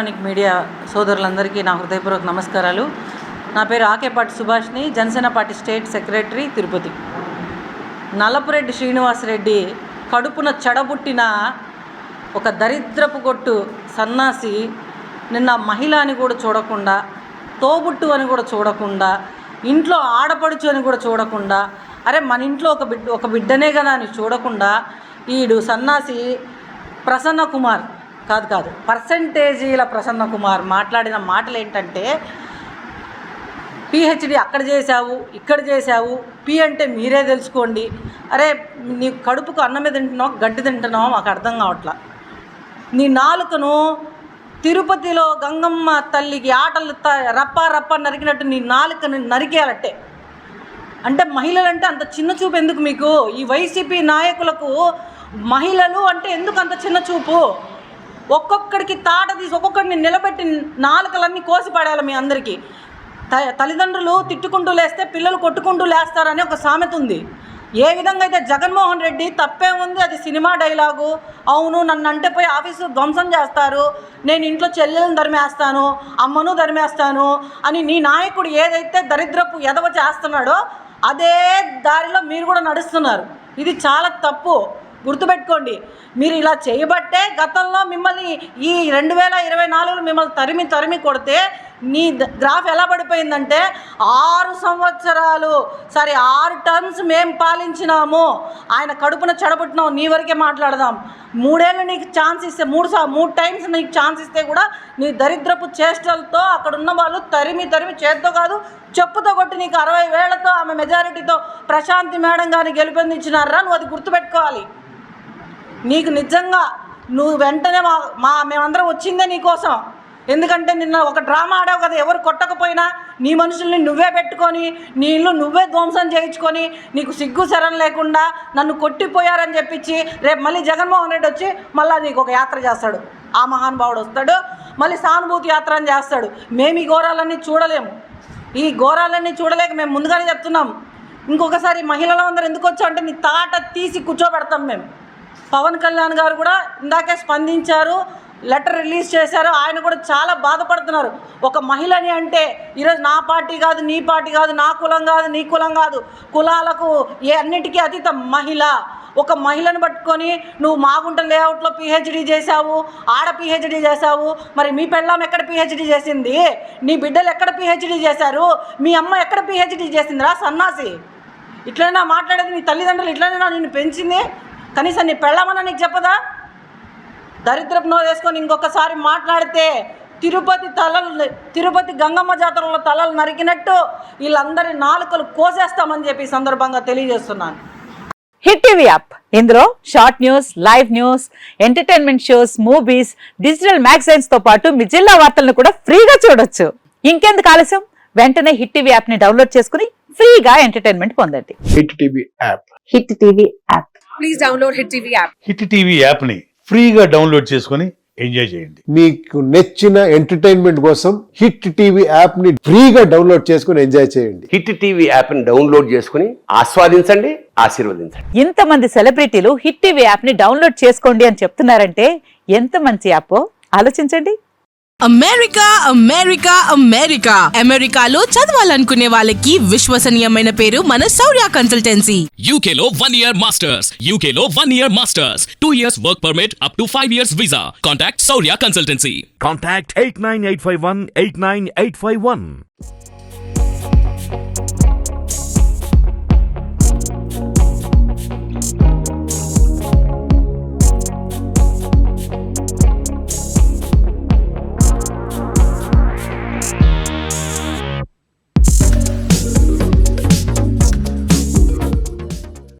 Media సోదరులందరికీ నా హృదయపూర్వక నమస్కారాలు. నా పేరు ఆకేపాటి సుభాష్ని, Janasena party state secretary, Tirupati. Nallapureddy Srinivasareddy కడుపున చెడబుట్టిన ఒక దరిద్రపు కొట్టు సన్నాసి నిన్న మహిళ అని కూడా చూడకుండా, తోబుట్టు అని కూడా చూడకుండా, ఇంట్లో ఆడపడుచు అని కూడా చూడకుండా, అరే మన ఇంట్లో ఒక బిడ్డనే కదా అని చూడకుండా ఈడు సన్నాసి ప్రసన్న కుమార్ కాదు పర్సంటేజీల ప్రసన్న కుమార్ మాట్లాడిన మాటలు ఏంటంటే, పిహెచ్డి అక్కడ చేశావు, ఇక్కడ చేశావు, పి అంటే మీరే తెలుసుకోండి. అరే నీ కడుపుకు అన్నమే తింటున్నావు, గడ్డి తింటున్నావు, మాకు అర్థం కావట్లా. నీ నాలుకను తిరుపతిలో గంగమ్మ తల్లికి ఆటలు రప్ప నరికినట్టు నీ నాలుకను నరికేయాలట్టే. అంటే మహిళలంటే అంత చిన్న చూపు ఎందుకు మీకు? ఈ వైసీపీ నాయకులకు మహిళలు అంటే ఎందుకు అంత చిన్న చూపు? ఒక్కొక్కడికి తాట తీసి ఒక్కొక్కడిని నిలబెట్టి నాలుకలన్నీ కోసి పడేయాలి మీ అందరికీ. తల్లిదండ్రులు తిట్టుకుంటూ లేస్తే పిల్లలు కొట్టుకుంటూ లేస్తారని ఒక సామెత ఉంది. ఏ విధంగా అయితే జగన్మోహన్ రెడ్డి తప్పే ఉంది, అది సినిమా డైలాగు. అవును నన్ను అంటే పోయి ఆఫీసు ధ్వంసం చేస్తారు, నేను ఇంట్లో చెల్లెలను ధర్మేస్తాను, అమ్మను ధర్మేస్తాను అని నీ నాయకుడు ఏదైతే దరిద్రపు ఎదవ చేస్తున్నాడో అదే దారిలో మీరు కూడా నడుస్తున్నారు. ఇది చాలా తప్పు, గుర్తుపెట్టుకోండి. మీరు ఇలా చేయబట్టే గతంలో మిమ్మల్ని ఈ 2024లో మిమ్మల్ని తరిమి కొడితే నీ గ్రాఫ్ ఎలా పడిపోయిందంటే 6 టర్మ్స్ మేము పాలించినాము, ఆయన కడుపున చెడబుట్టినాము. నీ వరకే మాట్లాడదాం. 3 ఏళ్ళు నీకు ఛాన్స్ ఇస్తే 3 టైమ్స్ నీకు ఛాన్స్ ఇస్తే కూడా నీ దరిద్రపు చేష్టలతో అక్కడ ఉన్న వాళ్ళు తరిమి చేత్తో కాదు చెప్పుతో కొట్టి నీకు 60,000తో ఆమె మెజారిటీతో ప్రశాంతి మేడం గారిని గెలుపొందించినారా. నువ్వు అది గుర్తుపెట్టుకోవాలి. నీకు నిజంగా నువ్వు వెంటనే మేమందరం వచ్చిందే నీకోసం. ఎందుకంటే నిన్న ఒక డ్రామా ఆడావు కదా, ఎవరు కొట్టకపోయినా నీ మనుషుల్ని నువ్వే పెట్టుకొని నీ ఇల్లు నువ్వే ధ్వంసం చేయించుకొని నీకు సిగ్గు శరం లేకుండా నన్ను కొట్టిపోయారని చెప్పించి రేపు మళ్ళీ జగన్మోహన్ రెడ్డి వచ్చి మళ్ళీ నీకు ఒక యాత్ర చేస్తాడు. ఆ మహానుభావుడు వస్తాడు, మళ్ళీ సానుభూతి యాత్ర అని చేస్తాడు. మేము ఈ ఘోరాలన్నీ చూడలేము. ఈ ఘోరాలన్నీ చూడలేక మేము ముందుగానే చెప్తున్నాం. ఇంకొకసారి మహిళల అందరూ ఎందుకు వచ్చా అంటే నీ తాట తీసి కూర్చోబెడతాం మేము. పవన్ కళ్యాణ్ గారు కూడా ఇందాకే స్పందించారు, లెటర్ రిలీజ్ చేశారు. ఆయన కూడా చాలా బాధపడుతున్నారు. ఒక మహిళని అంటే ఈరోజు నా పార్టీ కాదు, నీ పార్టీ కాదు, నా కులం కాదు, నీ కులం కాదు, కులాలకు అన్నిటికీ అతీతం మహిళ. ఒక మహిళను పట్టుకొని నువ్వు మాగుంట లేఅవుట్లో పిహెచ్డి చేశావు, ఆడ పిహెచ్డి చేశావు. మరి మీ పెళ్ళాం ఎక్కడ పిహెచ్డి చేసింది? నీ బిడ్డలు ఎక్కడ పిహెచ్డి చేశారు? మీ అమ్మ ఎక్కడ పిహెచ్డి చేసిందిరా సన్నాసి? ఇట్లైనా మాట్లాడేది? నీ తల్లిదండ్రులు ఇట్లనైనా నిన్ను పెంచింది? కనీసం నీ పెళ్ళామన్నా నీకు చెప్పదా? దరిద్రపు నో వేసుకొని ఇంకొకసారి మాట్లాడితే తిరుపతి గంగమ్మ జాతరలో తలలు నరికినట్టు వీళ్ళందరి నాలుకలు కోసేస్తామని చెప్పి సందర్భంగా తెలియజేస్తున్నాను. హిట్ టీవీ యాప్, ఇందులో short news, live news, entertainment shows, movies, digital magazines తో పాటు మీ జిల్లా వార్తలను కూడా ఫ్రీగా చూడొచ్చు. ఇంకెందుకు ఆలస్యం, వెంటనే హిట్ టీవీ యాప్ ని డౌన్లోడ్ చేసుకుని ఫ్రీగా ఎంటర్టైన్మెంట్ పొందండి. Hit TV app. Hit TV app. Please download hit TV app. Hit TV app ని ఫ్రీగా డౌన్లోడ్ చేసుకుని ఎంజాయ్ చేయండి. మీకు నచ్చిన ఎంటర్టైన్మెంట్ కోసం హిట్ టీవీ యాప్ ని ఫ్రీగా డౌన్లోడ్ చేసుకుని ఎంజాయ్ చేయండి. హిట్ టీవీ యాప్ ని డౌన్లోడ్ చేసుకుని ఆస్వాదించండి, ఆశీర్వదించండి. ఇంతమంది సెలబ్రిటీలు హిట్ టీవీ యాప్ ని డౌన్లోడ్ చేసుకోండి అని చెప్తున్నారంటే ఎంత మంచి యాప్ ఆలోచించండి. అమెరికాలో చదవాలనుకునే వాళ్ళకి విశ్వసనీయమైన పేరు మన శౌర్య కన్సల్టెన్సీ. UK లో 1 year masters, 2 years work permit up to 5 years visa. Contact Saurya Consultancy. Contact 89851 89851.